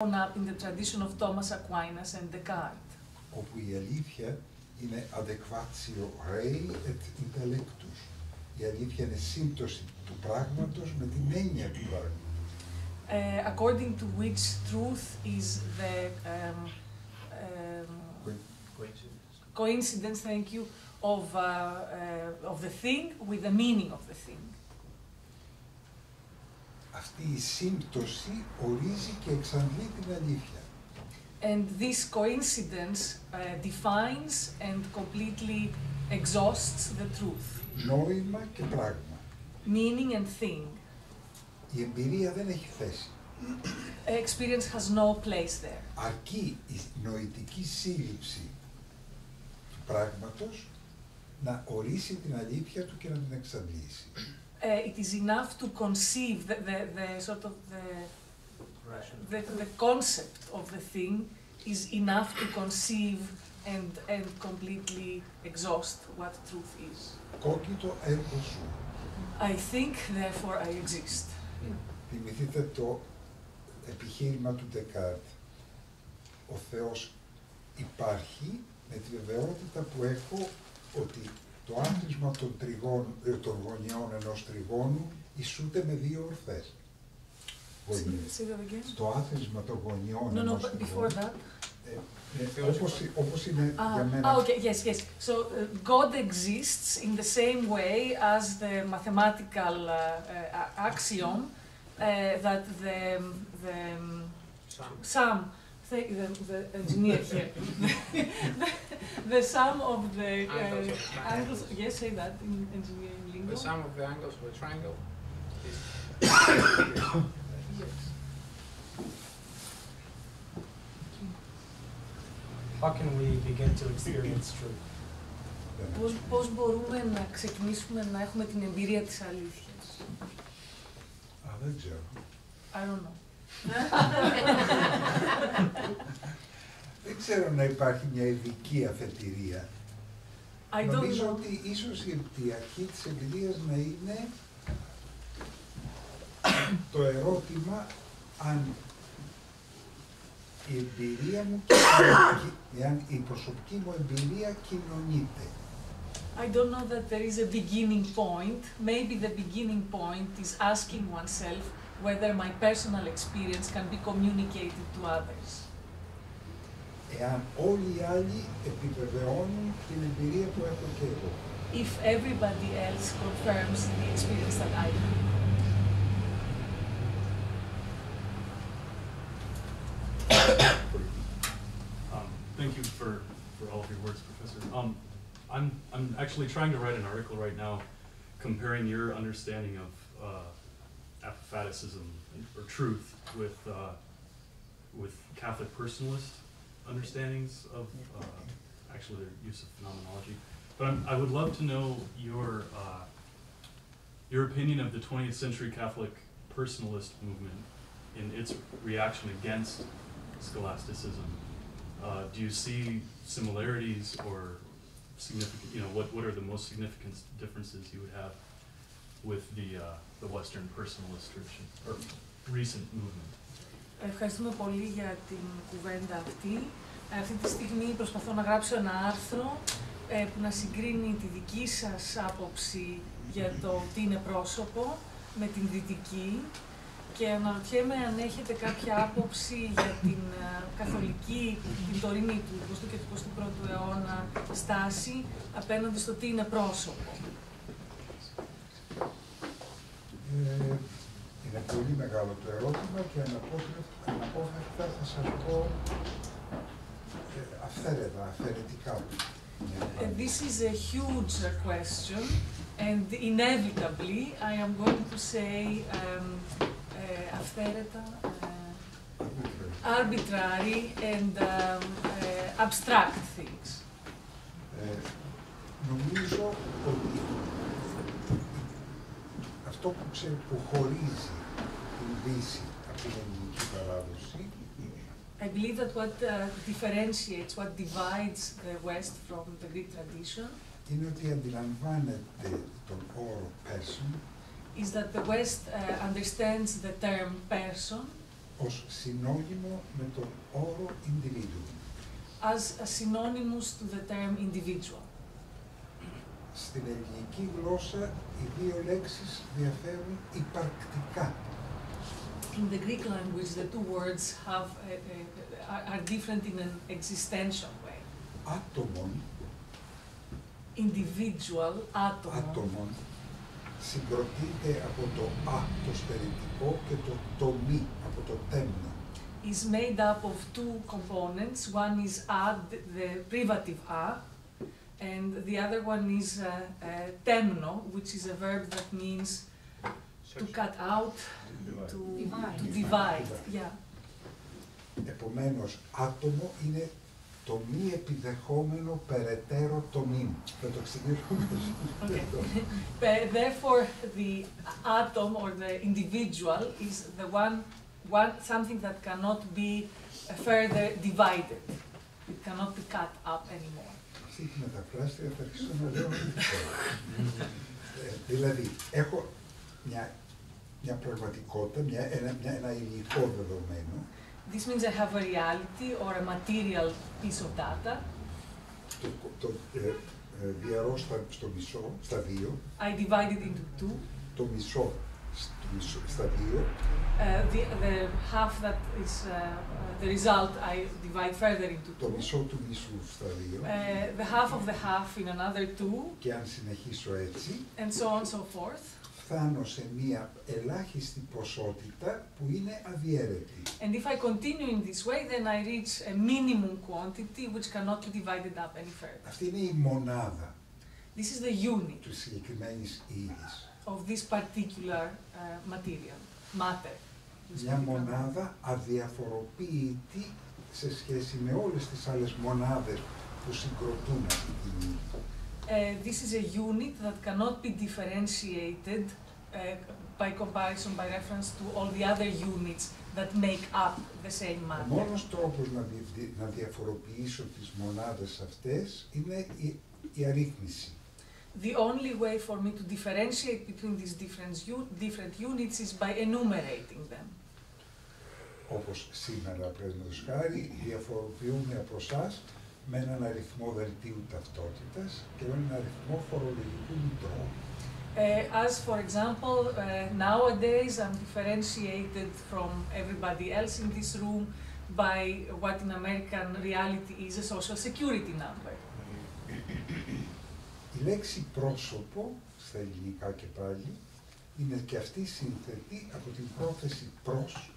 up in the tradition of Thomas Aquinas and Descartes. Όπου η αλήθεια είναι adequatio rei et intellectus. Η αλήθεια είναι σύμπτωση του πράγματος με την έννοια του πράγματος. According to which truth is the coincidence, thank you, of the thing with the meaning of the thing. Αυτή η σύμπτωση ορίζει και εξαντλεί την αλήθεια. And this coincidence defines and completely exhausts the truth. Νόημα και πράγμα. Meaning and thing. Η εμπειρία δεν έχει θέση. Experience has no place there. Αρκεί η νοητική σύλληψη του πράγματος να ορίσει την αλήθεια του και να την εξαντλήσει. It is enough to conceive the concept of the thing is enough to conceive and completely exhaust what truth is. Κόκκιτο έργο σου. I think, therefore I exist. Θυμηθείτε το επιχείρημα του Ντεκάρτ. Ο Θεός υπάρχει με τη βεβαιότητα που έχω ότι το άθροισμα των γωνιών ενός τριγώνου ισούται με δύο ορθές. Το άθροισμα των γωνιών ενός τριγώνου. Όπως είναι για μένα. Okay, yes. So God exists in the same way as the mathematical axiom that the sum. The engineer here. The sum of the angles. Yes, say that in engineering lingo. The sum of the angles of a triangle is. Yes. How can we begin to experience truth? Πώς μπορούμε να ξεκινήσουμε να έχουμε την εμπειρία της αλήθειας? Δεν ξέρω. I don't know. Δεν ξέρω να υπάρχει μια ειδική αφετηρία. Νομίζω ότι ίσως η αρχή της εμπειρίας να είναι το ερώτημα αν η εμπειρία μου και αν η προσωπική μου εμπειρία κοινωνείται. I don't know that there is a beginning point. Maybe the beginning point is asking oneself whether my personal experience can be communicated to others. Εάν όλοι οι άλλοι επιβεβαιώνουν την εμπειρία που έχω και εγώ. If everybody else confirms the experience that I have. Thank you for all of your words, Professor. I'm actually trying to write an article right now comparing your understanding of apatheticism or truth with Catholic personalist understandings of actually their use of phenomenology. But I would love to know your opinion of the 20th century Catholic personalist movement in its reaction against scholasticism. Do you see similarities or significant, what are the most significant differences you would have with the Western personalist tradition or recent movement? Ευχαριστούμε πολύ για την κουβέντα αυτή. Αυτή τη στιγμή προσπαθώ να γράψω ένα άρθρο που να συγκρίνει τη δική σας άποψη για το τι είναι πρόσωπο με την δυτική και αναρωτιέμαι αν έχετε κάποια άποψη για την καθολική, την τωρινή του 20ου και του 21ου αιώνα στάση απέναντι στο τι είναι πρόσωπο. Είναι πολύ μεγάλο το ερώτημα και αναπόφευκτα θα σας πω αυθαίρετα, αφαιρετικά. This is a huge question and inevitably I am going to say αυθαίρετα, arbitrary and abstract things. Νομίζω ότι αυτό που χωρίζει την Δύση από την ελληνική παράδοση I believe that what differentiates, what divides the West from the Greek tradition είναι ότι αντιλαμβάνεται τον όρο person is that the West understands the term person ως συνώνυμο με τον όρο individual. as a synonymous to the term individual. Στην ελληνική γλώσσα οι δύο λέξεις διαφέρουν υπαρκτικά. In the Greek language, the two words are different in an existential way. Άτομον, Individual, άτομον, συγκροτείται από το α, το στερετικό, και το μη, από το τέμνο. is made up of two components. One is a, the privative a, and the other one is temno, which is a verb that means to cut out, to divide. Yeah. Επομένως, άτομο είναι το μη επιδεχόμενο περαιτέρω το μη. Θα το εξηγήσουμε. Okay. Therefore, the atom or the individual is the something that cannot be further divided. It cannot be cut up anymore. Αυτή τη μεταφράστρια θα αρχίσω να λέω. Δηλαδή, έχω μια πραγματικότητα, ένα υλικό δεδομένο. This means I have a reality or a material piece of data. Το διαρρώ στο μισό, στα δύο. I divide it into two. Το μισό στα δύο. The half that is the result I divide further into two. Το μισό του μισού στα δύο. The half of the half in another two. Και αν συνεχίσω έτσι. And so on and so forth. Φτάνω σε μία ελάχιστη ποσότητα που είναι αδιέρετη. And if I continue in this way, then I reach a minimum quantity which cannot be divided up any further. Αυτή είναι η μονάδα. This is the unit του συγκεκριμένης ύλης. of this particular material, matter. Μια μονάδα αδιαφοροποίητη σε σχέση με όλες τις άλλες μονάδες που συγκροτούν αυτή την ύλη. This is a unit that cannot be differentiated by comparison, by reference to all the other units that make up the same matter. Ο μόνος τρόπος να διαφοροποιήσω τις μονάδες αυτές είναι η αρρύθμιση. The only way for me to differentiate between these different units is by enumerating them. Όπως σήμερα, παραδείγματος χάρη, διαφοροποιούμε από εσάς με έναν αριθμό δελτίου ταυτότητας και με έναν αριθμό φορολογικού μητρώου. As for example, nowadays I'm differentiated from everybody else in this room by what in American reality is a social security number. Η λέξη πρόσωπο, στα ελληνικά και πάλι, είναι και αυτή σύνθετη από την πρόθεση προς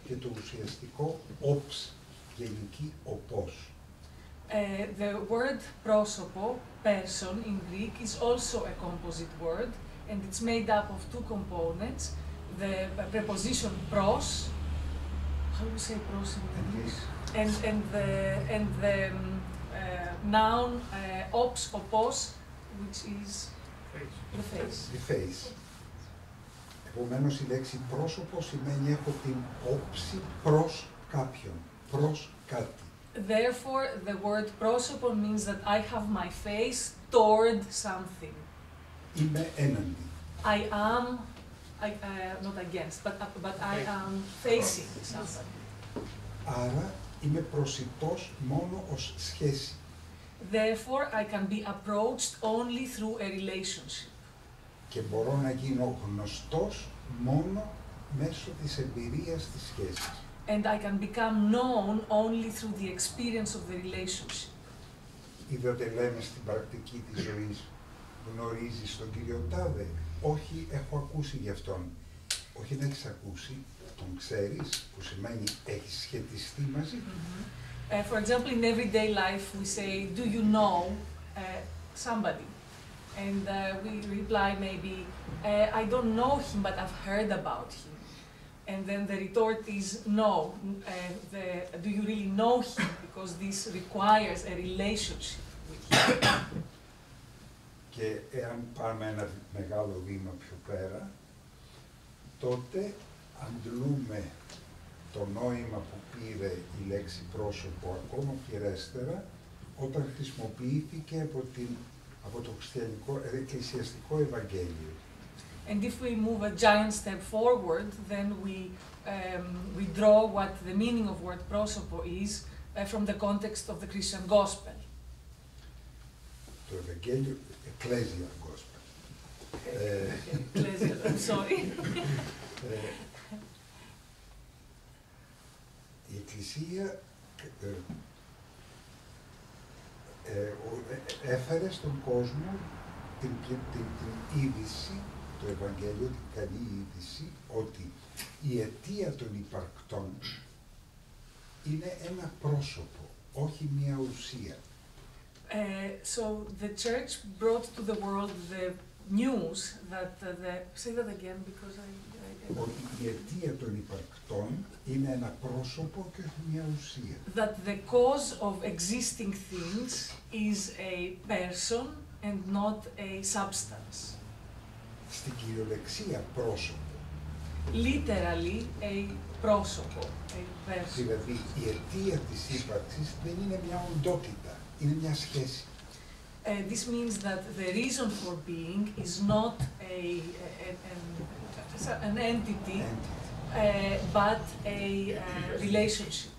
και το ουσιαστικό ops, γενική οπός. The word πρόσωπο, person in Greek, is also a composite word, and it's made up of two components. The preposition pros, how do you say pros in English? And the noun ops, opos, which is the face. The face. Επομένως, η λέξη πρόσωπο σημαίνει έχω την όψη προς κάποιον, προς κάτι. Therefore, the word πρόσωπο means that I have my face toward something. Είμαι έναντι. I am, not against, but I am facing somebody. Άρα, είμαι προσιτός μόνο ως σχέση. Therefore, I can be approached only through a relationship. Και μπορώ να γίνω γνωστός μόνο μέσω της εμπειρίας της σχέσης. And I can become known only through the experience of the relationship. Είδατε, λέμε στην πρακτική της ζωής, γνωρίζεις τον κύριο Τάδε? Όχι, έχω ακούσει γι' αυτόν. Όχι, δεν έχεις ακούσει, τον ξέρεις, που σημαίνει έχεις σχετιστεί μαζί. For example, in everyday life, we say, do you know somebody? And we reply maybe, I don't know him, but I've heard about him. And then the retort is, no, do you really know him? Because this requires a relationship with him. Και εάν πάμε ένα μεγάλο βήμα πιο πέρα, τότε αντλούμε το νόημα που πήρε η λέξη πρόσωπο ακόμα πληρέστερα όταν χρησιμοποιήθηκε από το εκκλησιαστικό Ευαγγέλιο. And if we move a giant step forward, then we draw what the meaning of word prosopo is from the context of the Christian gospel. Το Ευαγγέλιο, Ecclesia Gospel. Ecclesia, I'm sorry. Η Εκκλησία έφερε στον κόσμο την είδηση, το Ευαγγέλιο, την καλή είδηση, ότι η αιτία των υπαρκτών είναι ένα πρόσωπο, όχι μια ουσία. So the church brought to the world the news that say that again because Ότι η αιτία των υπαρκτών είναι ένα πρόσωπο και όχι μια ουσία. That the cause of existing things is a person and not a substance. Στην κυριολεξία πρόσωπο. Literally a πρόσωπο, a person. Δηλαδή η αιτία της ύπαρξης δεν είναι μια οντότητα, είναι μια σχέση. This means that the reason for being is not an entity, but a relationship.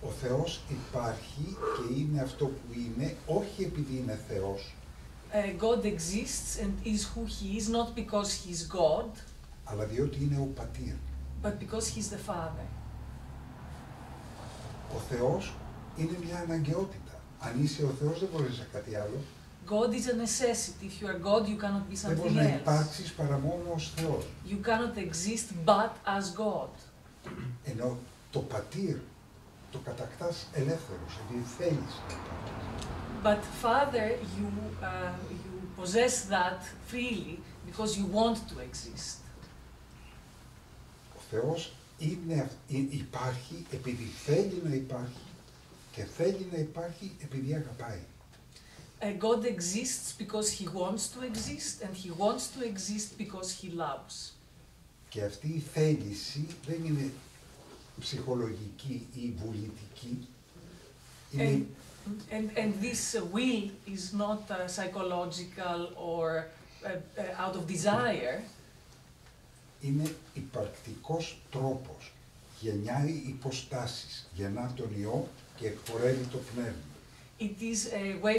Ο Θεός υπάρχει και είναι αυτό που είναι, όχι επειδή είναι Θεός. God exists and is who he is, not because he is God, αλλά διότι είναι ο Πατήρ. but because he is the Father. Ο Θεός είναι μια αναγκαιότητα. Αν είσαι ο Θεός δεν μπορείς να κάτι άλλο. God is a necessity. If you are God, you cannot be Δεν μπορείς something να else. υπάρξεις παρά μόνο ως Θεός. You cannot exist but as God. Ενώ το Πατήρ το κατακτάς ελεύθερος, επειδή θέλεις να υπάρχεις. But Father, you possess that freely because you want to exist. Ο Θεός υπάρχει επειδή θέλει να υπάρχει και θέλει να υπάρχει επειδή αγαπάει. God exists because he wants to exist and he wants to exist because he loves. Και αυτή η θέληση δεν είναι ψυχολογική ή βουλητική. Είναι And this will is not psychological or out of desire. είναι υπαρκτικός τρόπος. Γεννάει υποστάσεις, γεννά τον Υιό και εκπορεύει το Πνεύμα. It is a way